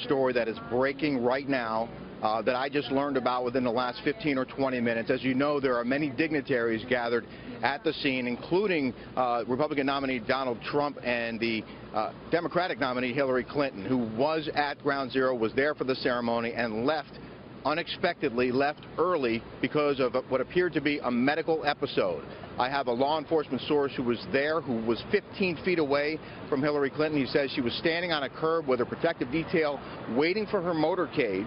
story that is breaking right now that I just learned about within the last 15 or 20 minutes. As you know, there are many dignitaries gathered at the scene, including Republican nominee Donald Trump and the Democratic nominee Hillary Clinton, who was at Ground Zero, was there for the ceremony, and unexpectedly left early because of what appeared to be a medical episode. I have a law enforcement source who was there, who was 15 feet away from Hillary Clinton. He says she was standing on a curb with her protective detail waiting for her motorcade.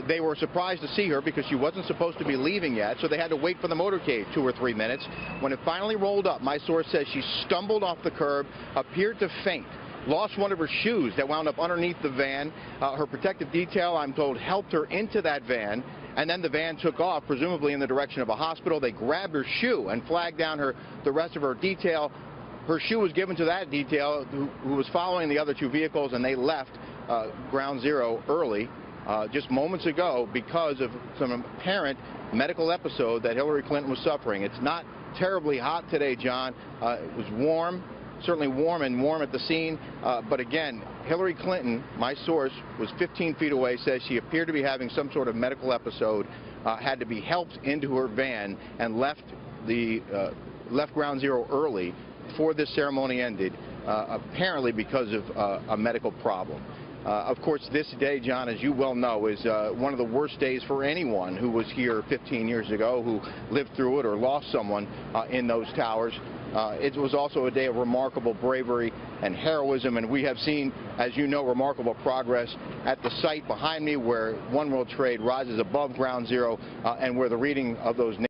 They were surprised to see her because she wasn't supposed to be leaving yet, so they had to wait for the motorcade 2 or 3 minutes. When it finally rolled up, my source says she stumbled off the curb, appeared to faint, lost one of her shoes that wound up underneath the van. Her protective detail, I'm told, helped her into that van, and then the van took off, presumably in the direction of a hospital. They grabbed her shoe and flagged down the rest of her detail. Her shoe was given to that detail who was following the other 2 vehicles, and they left Ground Zero early just moments ago because of some apparent medical episode that Hillary Clinton was suffering. It's not terribly hot today, John. It was warm. Certainly warm at the scene, but again, Hillary Clinton, my source, was 15 feet away, says she appeared to be having some sort of medical episode, had to be helped into her van, and left Ground Zero early before this ceremony ended, apparently because of a medical problem. Of course, this day, John, as you well know, is one of the worst days for anyone who was here 15 years ago, who lived through it or lost someone in those towers. It was also a day of remarkable bravery and heroism, and we have seen, as you know, remarkable progress at the site behind me where One World Trade rises above Ground Zero and where the reading of those names